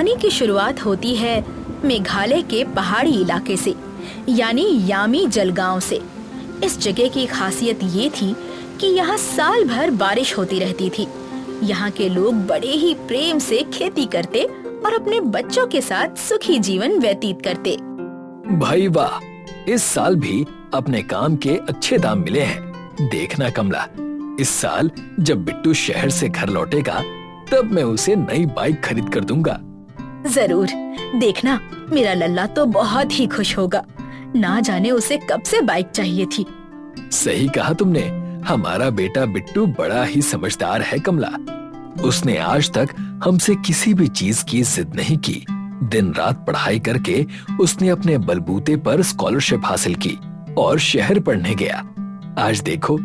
कहानी की शुरुआत होती है मेघालय के पहाड़ी इलाके से, यानी यामी जलगांव से। इस जगह की खासियत ये थी कि यहाँ साल भर बारिश होती रहती थी। यहाँ के लोग बड़े ही प्रेम से खेती करते और अपने बच्चों के साथ सुखी जीवन व्यतीत करते। भाई वाह, इस साल भी अपने काम के अच्छे दाम मिले हैं। देखना कमला, इस साल जब बिट्टू शहर से घर लौटेगा तब मैं उसे नई बाइक खरीद कर दूंगा। जरूर देखना, मेरा लल्ला तो बहुत ही खुश होगा। ना जाने उसे कब से बाइक चाहिए थी। सही कहा तुमने, हमारा बेटा बिट्टू बड़ा ही समझदार है कमला। उसने आज तक हमसे किसी भी चीज की जिद नहीं की। दिन रात पढ़ाई करके उसने अपने बलबूते पर स्कॉलरशिप हासिल की और शहर पढ़ने गया। आज देखो,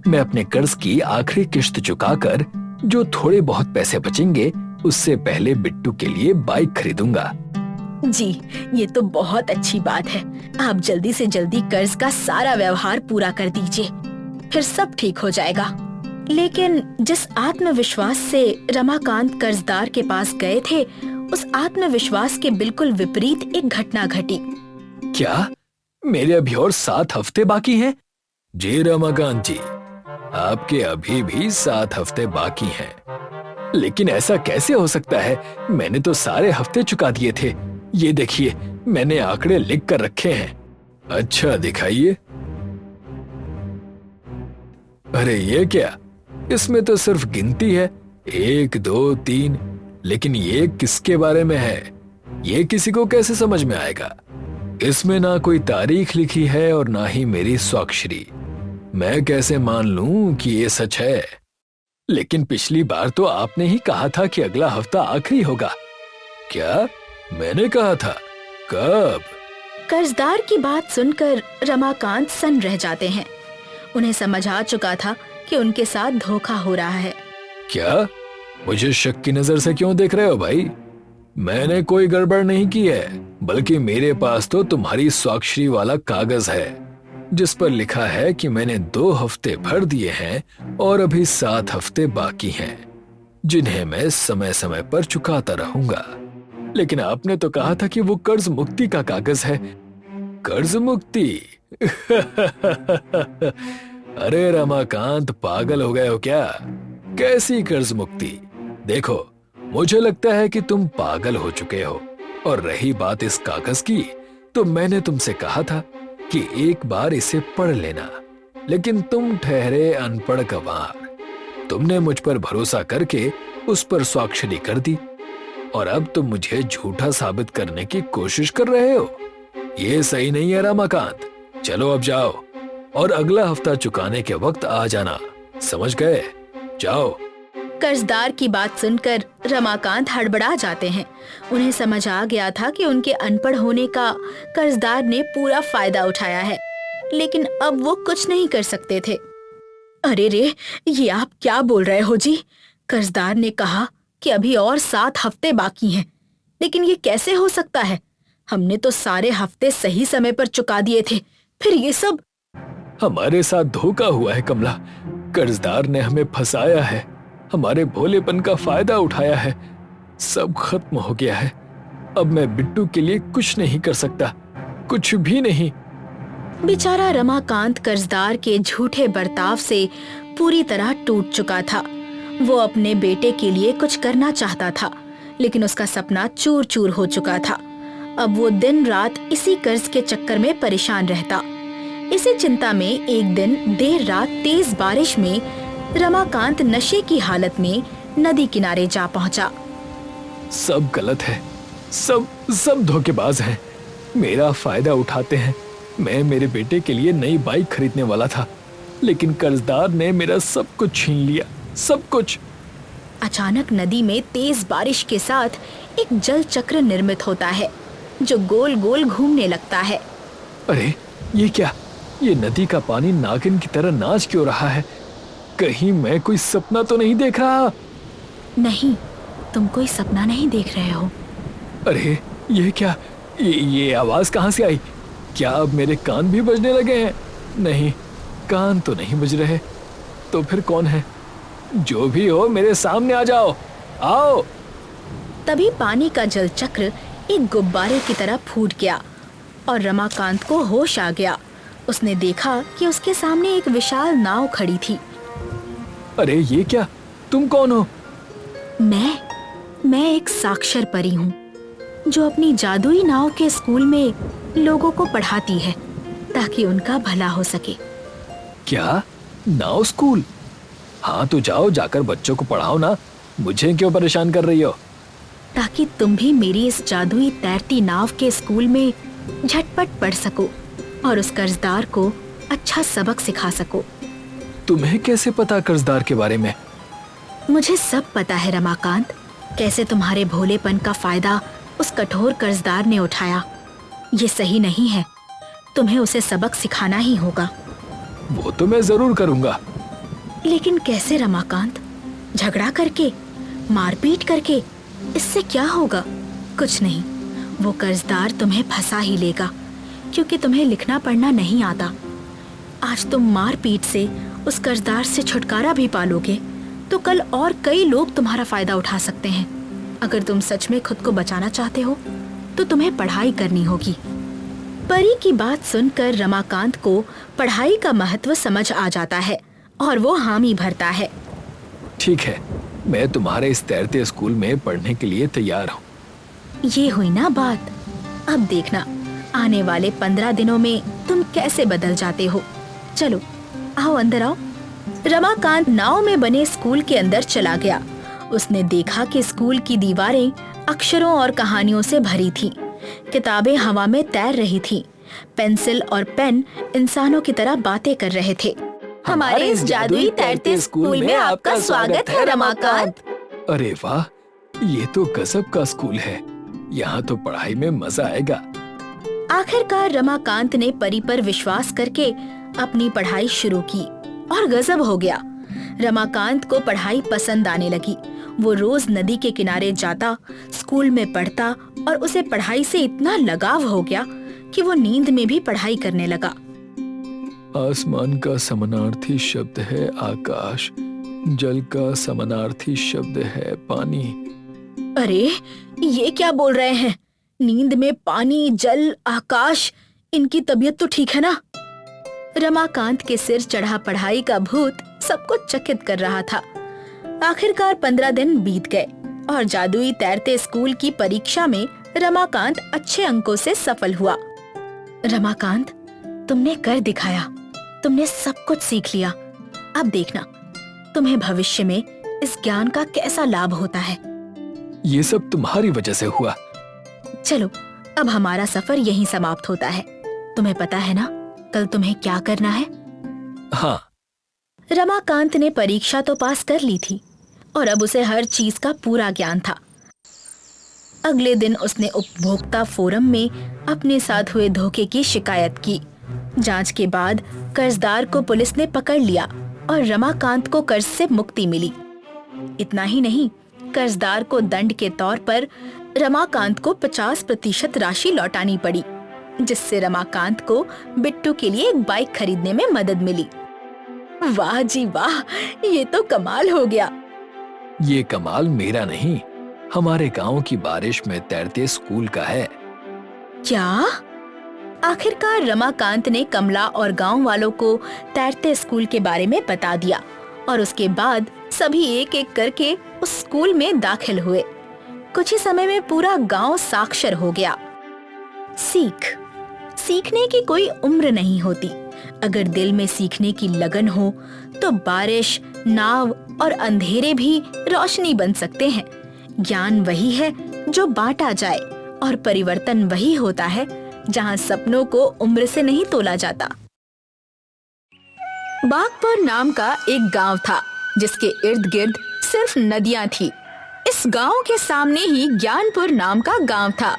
मैं अपने कर्ज की आखिरी किश्त चुकाकर जो थोड़े बहुत पैसे बचेंगे उससे पहले बिट्टू के लिए बाइक खरीदूंगा। जी, ये तो बहुत अच्छी बात है। आप जल्दी से जल्दी कर्ज का सारा व्यवहार पूरा कर दीजिए, फिर सब ठीक हो जाएगा। लेकिन जिस आत्मविश्वास से रमाकांत कर्जदार के पास गए थे, उस आत्मविश्वास के बिल्कुल विपरीत एक घटना घटी। क्या? मेरे अभी और 7 हफ्ते बाकी हैं? जी रमाकांत जी, आपके अभी भी 7 हफ्ते बाकी हैं। लेकिन ऐसा कैसे हो सकता है? मैंने तो सारे हफ्ते चुका दिए थे। ये देखिए, मैंने आंकड़े लिख कर रखे हैं। अच्छा, दिखाइए। अरे ये क्या? इसमें तो सिर्फ गिनती है, 1 2 3। लेकिन ये किसके बारे में है? ये किसी को कैसे समझ में आएगा? इसमें ना कोई तारीख लिखी है और ना ही मेरी स्वाक्षरी। मैं कैसे मान लूं कि ये सच है? लेकिन पिछली बार तो आपने ही कहा था कि अगला हफ्ता आखिरी होगा। क्या मैंने कहा था? कब? कर्जदार की बात सुनकर रमाकांत सन्न रह जाते हैं। उन्हें समझ आ चुका था कि उनके साथ धोखा हो रहा है। क्या? मुझे शक की नजर से क्यों देख रहे हो भाई? मैंने कोई गड़बड़ नहीं की है, बल्कि मेरे पास तो तुम्हारी स्वाक्षरी वाला कागज है जिस पर लिखा है कि मैंने 2 हफ्ते भर दिए हैं और अभी 7 हफ्ते बाकी हैं, जिन्हें मैं समय समय पर चुकाता रहूंगा। लेकिन आपने तो कहा था कि वो कर्ज मुक्ति का कागज है। कर्ज मुक्ति? अरे रमाकांत, पागल हो गए हो क्या? कैसी कर्ज मुक्ति? देखो, मुझे लगता है कि तुम पागल हो चुके हो। और रही बात इस कागज की, तो मैंने तुमसे कहा था कि एक बार इसे पढ़ लेना, लेकिन तुम ठहरे अनपढ़ गंवार। तुमने मुझ पर भरोसा करके उस पर स्वाक्षरी कर दी और अब तुम मुझे झूठा साबित करने की कोशिश कर रहे हो। ये सही नहीं है रमाकांत। चलो अब जाओ और अगला हफ्ता चुकाने के वक्त आ जाना, समझ गए? जाओ। कर्जदार की बात सुनकर रमाकांत हड़बड़ा जाते हैं। उन्हें समझ आ गया था कि उनके अनपढ़ होने का कर्जदार ने पूरा फायदा उठाया है, लेकिन अब वो कुछ नहीं कर सकते थे। अरे रे, ये आप क्या बोल रहे हो जी? कर्जदार ने कहा कि अभी और 7 हफ्ते बाकी हैं, लेकिन ये कैसे हो सकता है? हमने तो सारे हफ्ते सही समय पर चुका दिए थे, फिर ये सब? हमारे साथ धोखा हुआ है कमला। कर्जदार ने हमें फंसाया है, हमारे भोलेपन का फायदा उठाया है। सब खत्म हो गया है। अब मैं बिट्टू के लिए कुछ नहीं कर सकता, कुछ भी नहीं। बेचारा रमाकांत कर्जदार के झूठे बर्ताव से पूरी तरह टूट चुका था। वो अपने बेटे के लिए कुछ करना चाहता था, लेकिन उसका सपना चूर चूर हो चुका था। अब वो दिन रात इसी कर्ज के चक्कर में परेशान रहता। इसी चिंता में एक दिन देर रात तेज बारिश में रमाकांत नशे की हालत में नदी किनारे जा पहुंचा। सब गलत है, सब धोखेबाज हैं, मेरा फायदा उठाते हैं। मैं मेरे बेटे के लिए नई बाइक खरीदने वाला था, लेकिन कर्जदार ने मेरा सब कुछ छीन लिया, सब कुछ। अचानक नदी में तेज बारिश के साथ एक जल चक्र निर्मित होता है, जो गोल गोल घूमने लगता है। अरे ये क्या? ये नदी का पानी नागिन की तरह नाच क्यों रहा है? कहीं मैं कोई सपना तो नहीं देख रहा? नहीं, तुम कोई सपना नहीं देख रहे हो। अरे ये क्या? ये आवाज कहाँ से आई? क्या अब मेरे कान भी बजने लगे हैं? नहीं, कान तो नहीं बज रहे। तो फिर कौन है? जो भी हो, मेरे सामने आ जाओ, आओ। तभी पानी का जल चक्र एक गुब्बारे की तरह फूट गया और रमाकांत को होश आ गया। उसने देखा कि उसके सामने एक विशाल नाव खड़ी थी। अरे ये क्या, तुम कौन हो? मैं एक साक्षर परी हूँ जो अपनी जादुई नाव के स्कूल में लोगों को पढ़ाती है ताकि उनका भला हो सके। क्या, नाव स्कूल? हाँ तो जाओ, जाकर बच्चों को पढ़ाओ ना, मुझे क्यों परेशान कर रही हो? ताकि तुम भी मेरी इस जादुई तैरती नाव के स्कूल में झटपट पढ़ सको और उस कर्जदार को अच्छा सबक सिखा सको। तुम्हें कैसे पता कर्जदार के बारे में? मुझे सब पता है रमाकांत, कैसे तुम्हारे भोलेपन का फायदा उस कठोर कर्जदार ने उठाया। ये सही नहीं है, तुम्हें उसे सबक सिखाना ही होगा। वो तो मैं जरूर करूंगा। लेकिन कैसे रमाकांत? झगड़ा करके, मारपीट करके? इससे क्या होगा? कुछ नहीं, वो कर्जदार तुम्हें फंसा ही लेगा क्योंकि तुम्हें लिखना पढ़ना नहीं आता। आज तुम मारपीट से उस कर्जदार से छुटकारा भी पालोगे तो कल और कई लोग तुम्हारा फायदा उठा सकते हैं। अगर तुम सच में खुद को बचाना चाहते हो तो तुम्हें पढ़ाई करनी होगी। परी की बात सुनकर रमाकांत को पढ़ाई का महत्व समझ आ जाता है और वो हामी भरता है। ठीक है, मैं तुम्हारे इस तैरते स्कूल में पढ़ने के लिए तैयार हूँ। ये हुई ना बात। अब देखना आने वाले 15 दिनों में तुम कैसे बदल जाते हो। चलो आओ, अंदर आओ। रमाकांत नाव में बने स्कूल के अंदर चला गया। उसने देखा कि स्कूल की दीवारें अक्षरों और कहानियों से भरी थीं। किताबें हवा में तैर रही थीं। पेंसिल और पेन इंसानों की तरह बातें कर रहे थे। हमारे इस जादुई तैरते स्कूल में आपका स्वागत है रमाकांत। अरे वाह, ये तो गजब का स्कूल है। यहाँ तो पढ़ाई में मजा आएगा। आखिरकार रमाकांत ने परी पर विश्वास करके अपनी पढ़ाई शुरू की और गजब हो गया। रमाकांत को पढ़ाई पसंद आने लगी। वो रोज नदी के किनारे जाता, स्कूल में पढ़ता और उसे पढ़ाई से इतना लगाव हो गया कि वो नींद में भी पढ़ाई करने लगा। आसमान का समानार्थी शब्द है आकाश, जल का समानार्थी शब्द है पानी। अरे ये क्या बोल रहे हैं? नींद में पानी, जल, आकाश, इनकी तबीयत तो ठीक है ना? रमाकांत के सिर चढ़ा पढ़ाई का भूत सबको चकित कर रहा था। आखिरकार 15 दिन बीत गए और जादुई तैरते स्कूल की परीक्षा में रमाकांत अच्छे अंकों से सफल हुआ। रमाकांत, तुमने कर दिखाया। तुमने सब कुछ सीख लिया। अब देखना तुम्हें भविष्य में इस ज्ञान का कैसा लाभ होता है। ये सब तुम्हारी वजह से हुआ। चलो अब हमारा सफर यहीं समाप्त होता है। तुम्हें पता है ना कल तुम्हें क्या करना है? हाँ। रमाकांत ने परीक्षा तो पास कर ली थी और अब उसे हर चीज का पूरा ज्ञान था। अगले दिन उसने उपभोक्ता फोरम में अपने साथ हुए धोखे की शिकायत की। जांच के बाद कर्जदार को पुलिस ने पकड़ लिया और रमाकांत को कर्ज से मुक्ति मिली। इतना ही नहीं, कर्जदार को दंड के तौर पर रमाकांत को 50% राशि लौटानी पड़ी, जिससे रमाकांत को बिट्टू के लिए एक बाइक खरीदने में मदद मिली। वाह जी वाह, ये तो कमाल हो गया। ये कमाल मेरा नहीं, हमारे गांव की बारिश में तैरते स्कूल का है। क्या? आखिरकार रमाकांत ने कमला और गांव वालों को तैरते स्कूल के बारे में बता दिया और उसके बाद सभी एक एक करके उस स्कूल में दाखिल हुए। कुछ ही समय में पूरा गांव साक्षर हो गया। सीखने की कोई उम्र नहीं होती। अगर दिल में सीखने की लगन हो तो बारिश, नाव और अंधेरे भी रोशनी बन सकते हैं। ज्ञान वही है जो बांटा जाए और परिवर्तन वही होता है जहाँ सपनों को उम्र से नहीं तोला जाता। बागपुर नाम का एक गांव था जिसके इर्द गिर्द सिर्फ नदियां थी। इस गांव के सामने ही ज्ञानपुर नाम का गांव था।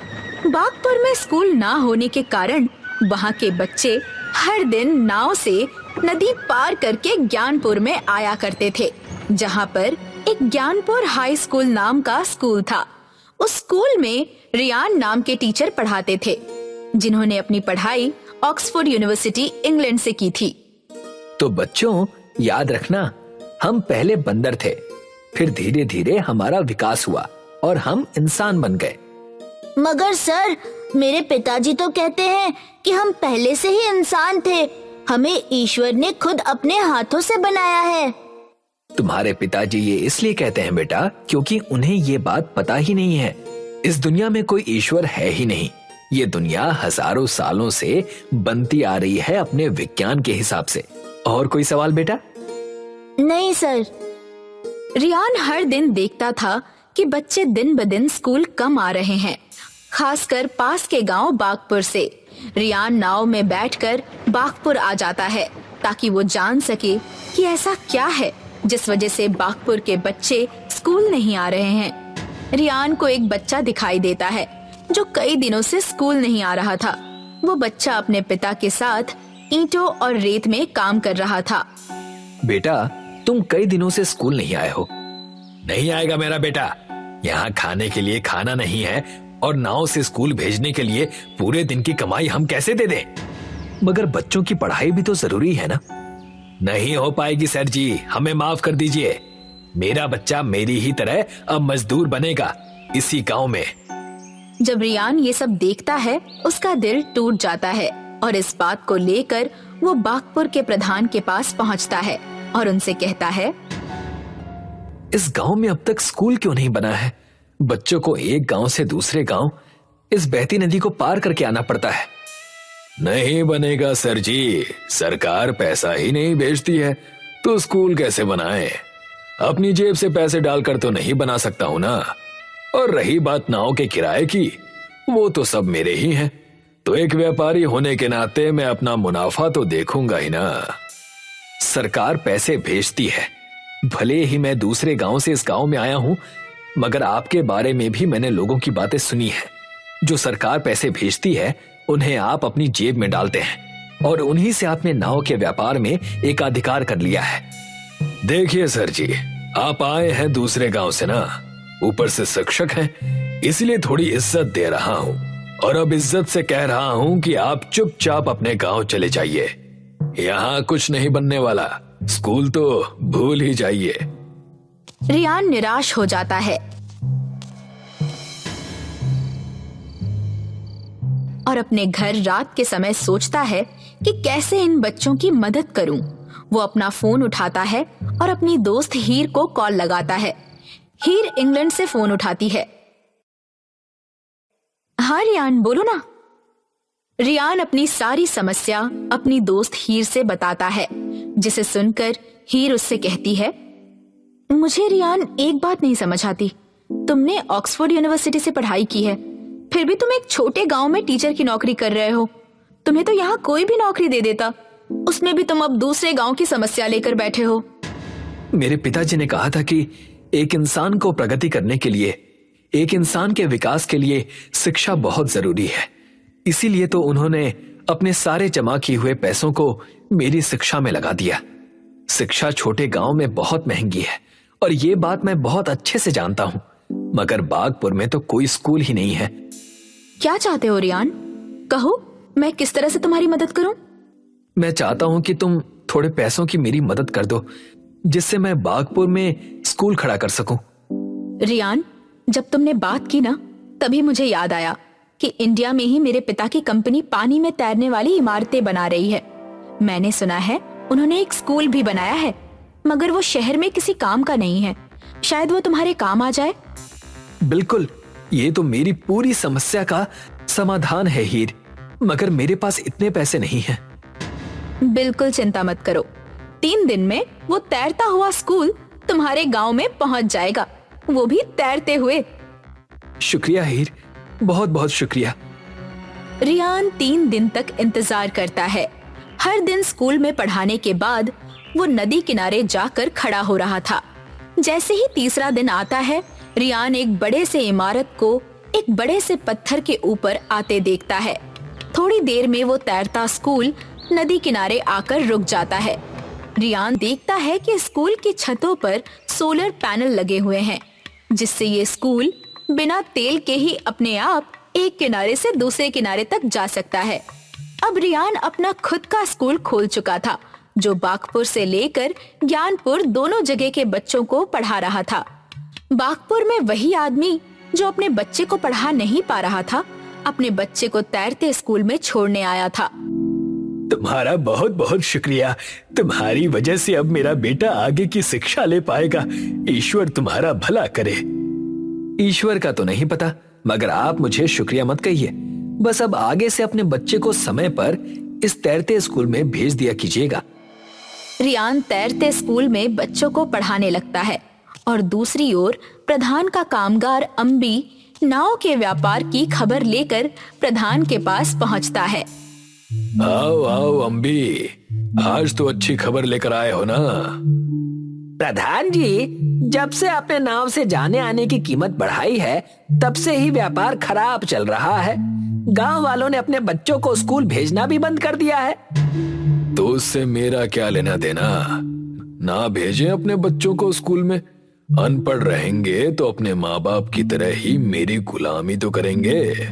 बागपुर में स्कूल ना होने के कारण वहाँ के बच्चे हर दिन नाव से नदी पार करके ज्ञानपुर में आया करते थे, जहाँ पर एक ज्ञानपुर हाई स्कूल नाम का स्कूल था। उस स्कूल में रियान नाम के टीचर पढ़ाते थे, जिन्होंने अपनी पढ़ाई ऑक्सफोर्ड यूनिवर्सिटी इंग्लैंड से की थी। तो बच्चों, याद रखना, हम पहले बंदर थे, फिर धीरे धीरे हमारा विकास हुआ और हम इंसान बन गए। मगर सर, मेरे पिताजी तो कहते हैं कि हम पहले से ही इंसान थे, हमें ईश्वर ने खुद अपने हाथों से बनाया है। तुम्हारे पिताजी ये इसलिए कहते हैं बेटा क्योंकि उन्हें ये बात पता ही नहीं है। इस दुनिया में कोई ईश्वर है ही नहीं। ये दुनिया हजारों सालों से बनती आ रही है अपने विज्ञान के हिसाब से। और कोई सवाल बेटा? नहीं सर। रियान हर दिन देखता था कि बच्चे दिन ब दिन स्कूल कम आ रहे हैं, खासकर पास के गांव बागपुर से। रियान नाव में बैठकर बागपुर आ जाता है ताकि वो जान सके कि ऐसा क्या है जिस वजह से बागपुर के बच्चे स्कूल नहीं आ रहे हैं। रियान को एक बच्चा दिखाई देता है जो कई दिनों से स्कूल नहीं आ रहा था। वो बच्चा अपने पिता के साथ ईंटों और रेत में काम कर रहा था। बेटा, तुम कई दिनों से स्कूल नहीं आए हो। नहीं आएगा मेरा बेटा। यहाँ खाने के लिए खाना नहीं है और नाव से स्कूल भेजने के लिए पूरे दिन की कमाई हम कैसे दे दें? मगर बच्चों की पढ़ाई भी तो जरूरी है ना। नहीं हो पाएगी सर जी, हमें माफ कर दीजिए। मेरा बच्चा मेरी ही तरह अब मजदूर बनेगा इसी गांव में। जब रियान ये सब देखता है उसका दिल टूट जाता है और इस बात को लेकर वो बागपुर के प्रधान के पास पहुंचता है और उनसे कहता है, इस गांव में अब तक स्कूल क्यों नहीं बना है? बच्चों को एक गांव से दूसरे गांव इस बहती नदी को पार करके आना पड़ता है। नहीं बनेगा सर जी, सरकार पैसा ही नहीं भेजती है तो स्कूल कैसे बनाए? अपनी जेब से पैसे डालकर तो नहीं बना सकता हूं ना। और रही बात नाव के किराए की, वो तो सब मेरे ही हैं। तो एक व्यापारी होने के नाते मैं अपना मुनाफा तो देखूंगा ही ना। सरकार पैसे भेजती है, भले ही मैं दूसरे गांव से इस गांव में आया हूं, मगर आपके बारे में भी मैंने लोगों की बातें सुनी है। जो सरकार पैसे भेजती है उन्हें आप अपनी जेब में डालते हैं और उन्हीं से आपने नाव के व्यापार में एकाधिकार कर लिया है। देखिए सर जी, आप आए हैं दूसरे गांव से ना, ऊपर से शिक्षक हैं, इसलिए थोड़ी इज्जत दे रहा हूं। और अब इज्जत से कह रहा हूं कि आप चुपचाप अपने गांव चले जाइए। यहाँ कुछ नहीं बनने वाला, स्कूल तो भूल ही जाइए। रियान निराश हो जाता है और अपने घर रात के समय सोचता है कि कैसे इन बच्चों की मदद करूं। वो अपना फोन उठाता है और अपनी दोस्त हीर को कॉल लगाता है। हीर इंग्लैंड से फोन उठाती है। हाँ रियान, बोलो ना। रियान अपनी सारी समस्या अपनी दोस्त हीर से बताता है, जिसे सुनकर हीर उससे कहती है, मुझे रियान एक बात नहीं समझ आती। तुमने ऑक्सफोर्ड यूनिवर्सिटी से पढ़ाई की है, फिर भी तुम एक छोटे गांव में टीचर की नौकरी कर रहे हो। तुम्हें तो यहाँ कोई भी नौकरी दे देता, उसमें भी तुम अब दूसरे गांव की समस्या लेकर बैठे हो। मेरे पिताजी ने कहा था कि एक इंसान को प्रगति करने के लिए, एक इंसान के विकास के लिए शिक्षा बहुत जरूरी है। इसीलिए तो उन्होंने अपने सारे जमा किए हुए पैसों को मेरी शिक्षा में लगा दिया। शिक्षा छोटे गांव में बहुत महंगी है और ये बात मैं बहुत अच्छे से जानता हूं, मगर बागपुर में तो कोई स्कूल ही नहीं है। क्या चाहते हो रियान? कहो, मैं किस तरह से तुम्हारी मदद करूं? मैं चाहता हूं कि तुम थोड़े पैसों की मेरी मदद कर दो, जिससे मैं बागपुर में स्कूल खड़ा कर सकूं। रियान, जब तुमने बात की ना, तभी मुझे याद आया कि इंडिया में ही मेरे पिता की कंपनी पानी में तैरने वाली इमारतें बना रही है। मैंने सुना है उन्होंने एक स्कूल भी बनाया है, मगर वो शहर में किसी काम का नहीं है। शायद वो तुम्हारे काम आ जाए। बिल्कुल, ये तो मेरी पूरी समस्या का समाधान है हीर, मगर मेरे पास इतने पैसे नहीं हैं। बिल्कुल चिंता मत करो, 3 दिन में वो तैरता हुआ स्कूल तुम्हारे गांव में पहुंच जाएगा, वो भी तैरते हुए। शुक्रिया हीर, बहुत बहुत शुक्रिया। रियान 3 दिन तक इंतजार करता है। हर दिन स्कूल में पढ़ाने के बाद वो नदी किनारे जाकर खड़ा हो रहा था। जैसे ही तीसरा दिन आता है, रियान एक बड़े से इमारत को एक बड़े से पत्थर के ऊपर आते देखता है। थोड़ी देर में वो तैरता स्कूल नदी किनारे आकर रुक जाता है। रियान देखता है कि स्कूल की छतों पर सोलर पैनल लगे हुए हैं, जिससे ये स्कूल बिना तेल के ही अपने आप एक किनारे से दूसरे किनारे तक जा सकता है। अब रियान अपना खुद का स्कूल खोल चुका था, जो बागपुर से लेकर ज्ञानपुर दोनों जगह के बच्चों को पढ़ा रहा था। बागपुर में वही आदमी जो अपने बच्चे को पढ़ा नहीं पा रहा था, अपने बच्चे को तैरते स्कूल में छोड़ने आया था। तुम्हारा बहुत बहुत शुक्रिया। तुम्हारी वजह से अब मेरा बेटा आगे की शिक्षा ले पाएगा। ईश्वर तुम्हारा भला करे। ईश्वर का तो नहीं पता, मगर आप मुझे शुक्रिया मत कहिए। बस अब आगे से अपने बच्चे को समय पर इस तैरते स्कूल में भेज दिया कीजिएगा। रियान तैरते स्कूल में बच्चों को पढ़ाने लगता है और दूसरी ओर प्रधान का कामगार अम्बी नाव के व्यापार की खबर लेकर प्रधान के पास पहुंचता है। आओ आओ अम्बी, आज तो अच्छी खबर लेकर आए हो ना। प्रधान जी, जब से आपने नाव से जाने आने की कीमत बढ़ाई है, तब से ही व्यापार खराब चल रहा है। गांव वालों ने अपने बच्चों को स्कूल भेजना भी बंद कर दिया है। तो उससे मेरा क्या लेना देना। ना भेजें अपने बच्चों को स्कूल में। अनपढ़ रहेंगे तो अपने माँ बाप की तरह ही मेरी गुलामी तो करेंगे।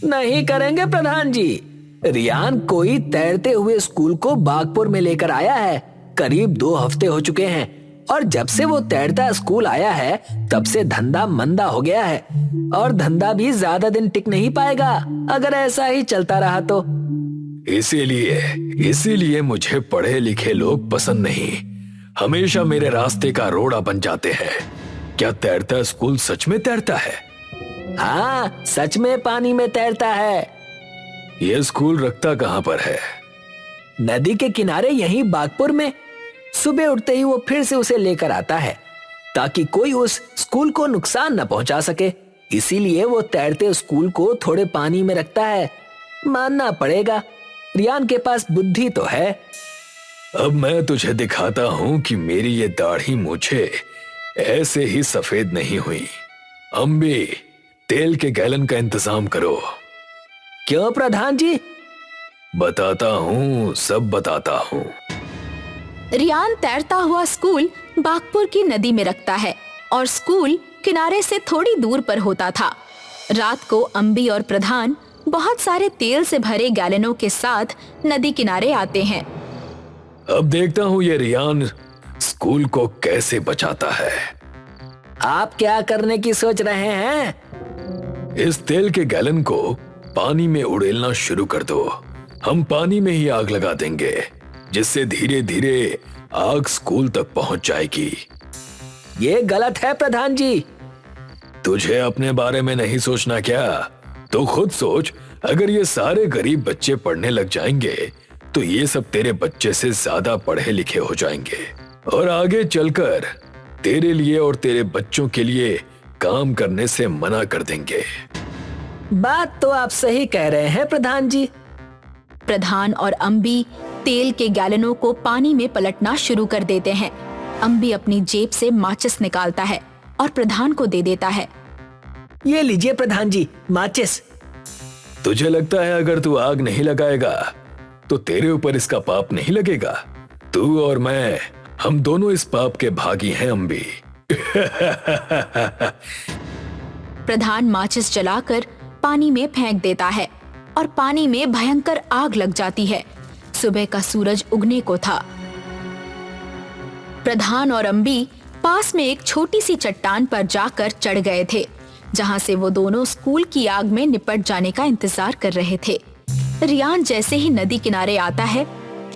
नहीं करेंगे प्रधान जी। रियान कोई तैरते हुए स्कूल को बागपुर में लेकर आया है। करीब 2 हफ्ते हो चुके हैं और जब से वो तैरता स्कूल आया है तब से धंधा मंदा हो गया है और धंधा भी ज्यादा दिन टिक नहीं पाएगा अगर ऐसा ही चलता रहा तो। इसीलिए मुझे पढ़े लिखे लोग पसंद नहीं। हमेशा मेरे रास्ते का रोड़ा बन जाते हैं। क्या तैरता स्कूल सच में तैरता है? हाँ, सच में पानी में तैरता है। यह स्कूल रखता कहाँ पर है? नदी के किनारे यहीं बागपुर में। सुबह उठते ही वो फिर से उसे लेकर आता है ताकि कोई उस स्कूल को नुकसान न पहुंचा सके। इसीलिए वो तैरते स्कूल को थोड़े पानी में रखता है। मानना पड़ेगा, रियान के पास बुद्धि तो है। अब मैं तुझे दिखाता हूँ कि मेरी ये दाढ़ी मूछे ऐसे ही सफेद नहीं हुई। अम्बी, तेल के गैलन का इंतजाम करो। क्यों प्रधान जी? बताता हूँ, सब बताता हूँ। रियान तैरता हुआ स्कूल बागपुर की नदी में रखता है और स्कूल किनारे से थोड़ी दूर पर होता था। रात को अम्बी और प्रधान बहुत सारे तेल से भरे गैलनों के साथ नदी किनारे आते हैं। अब देखता हूँ ये रियान स्कूल को कैसे बचाता है। आप क्या करने की सोच रहे हैं? इस तेल के गैलन को पानी में उड़ेलना शुरू कर दो। हम पानी में ही आग लगा देंगे, जिससे धीरे धीरे आग स्कूल तक पहुंच जाएगी। ये गलत है प्रधान जी। तुझे अपने बारे में नहीं सोचना क्या? तो खुद सोच, अगर ये सारे गरीब बच्चे पढ़ने लग जाएंगे तो ये सब तेरे बच्चे से ज्यादा पढ़े लिखे हो जाएंगे और आगे चलकर तेरे लिए और तेरे बच्चों के लिए काम करने से मना कर देंगे। बात तो आप सही कह रहे हैं प्रधान जी। प्रधान और अम्बी तेल के गैलनों को पानी में पलटना शुरू कर देते हैं। अम्बी अपनी जेब से माचिस निकालता है और प्रधान को दे देता है। ये लीजिए प्रधान जी, माचिस। तुझे लगता है अगर तू आग नहीं लगाएगा तो तेरे ऊपर इसका पाप नहीं लगेगा? तू और मैं, हम दोनों इस पाप के भागी हैं अम्बी। प्रधान माचिस जलाकर पानी में फेंक देता है और पानी में भयंकर आग लग जाती है। सुबह का सूरज उगने को था। प्रधान और अम्बी पास में एक छोटी सी चट्टान पर जाकर चढ़ गए थे, जहां से वो दोनों स्कूल की आग में निपट जाने का इंतजार कर रहे थे। रियान जैसे ही नदी किनारे आता है,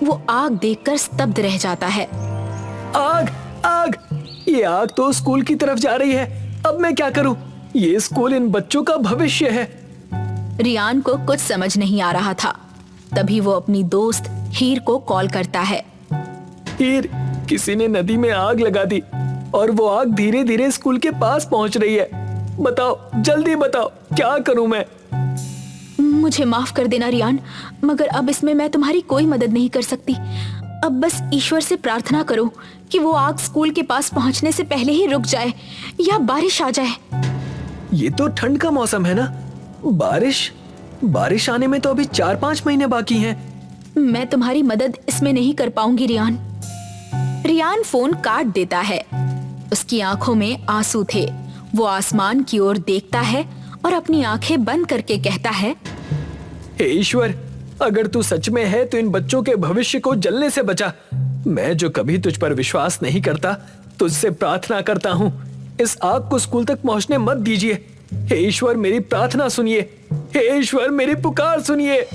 वो आग देखकर स्तब्ध रह जाता है। आग, आग! ये आग तो स्कूल की तरफ जा रही है। अब मैं क्या करूं? ये स्कूल इन बच्चों का भविष्य है। रियान को कुछ समझ नहीं आ रहा था। तभी वो अपनी दोस्त हीर को कॉल करता है। हीर, किसी ने नदी में आग लगा दी और वो आग धीरे धीरे स्कूल के पास पहुंच रही है। बताओ, जल्दी बताओ, क्या करूं मैं? मुझे माफ कर देना रियान, मगर अब इसमें मैं तुम्हारी कोई मदद नहीं कर सकती। अब बस ईश्वर से प्रार्थना करो कि वो आग स्कूल के पास पहुंचने से पहले ही रुक जाए या बारिश आ जाए। ये तो ठंड का मौसम है ना। बारिश आने में तो अभी 4-5 महीने बाकी हैं। मैं तुम्हारी मदद इसमें नहीं कर पाऊंगी रियान। रियान फोन काट देता है। उसकी आंखों में आंसू थे। वो आसमान की ओर देखता है और अपनी आंखें बंद करके कहता है, हे ईश्वर, अगर तू सच में है तो इन बच्चों के भविष्य को जलने से बचा। मैं जो कभी तुझ पर विश्वास नहीं करता, तुझसे प्रार्थना करता हूँ इस आग को स्कूल तक पहुंचने मत दीजिए। हे ईश्वर, मेरी प्रार्थना सुनिए। हे ईश्वर, मेरी पुकार सुनिए।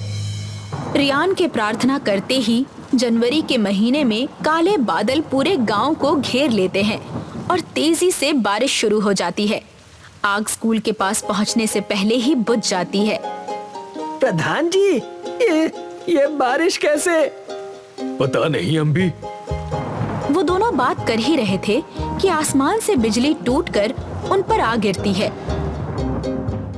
रियान के प्रार्थना करते ही जनवरी के महीने में काले बादल पूरे गांव को घेर लेते हैं और तेजी से बारिश शुरू हो जाती है। आग स्कूल के पास पहुंचने से पहले ही बुझ जाती है। प्रधान जी, ये बारिश कैसे? पता नहीं अम्बी। वो दोनों बात कर ही रहे थे कि आसमान से बिजली टूटकर उन पर आ गिरती है।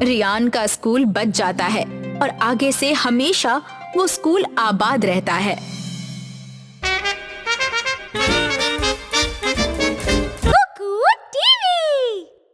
रियान का स्कूल बच जाता है और आगे से हमेशा वो स्कूल आबाद रहता है।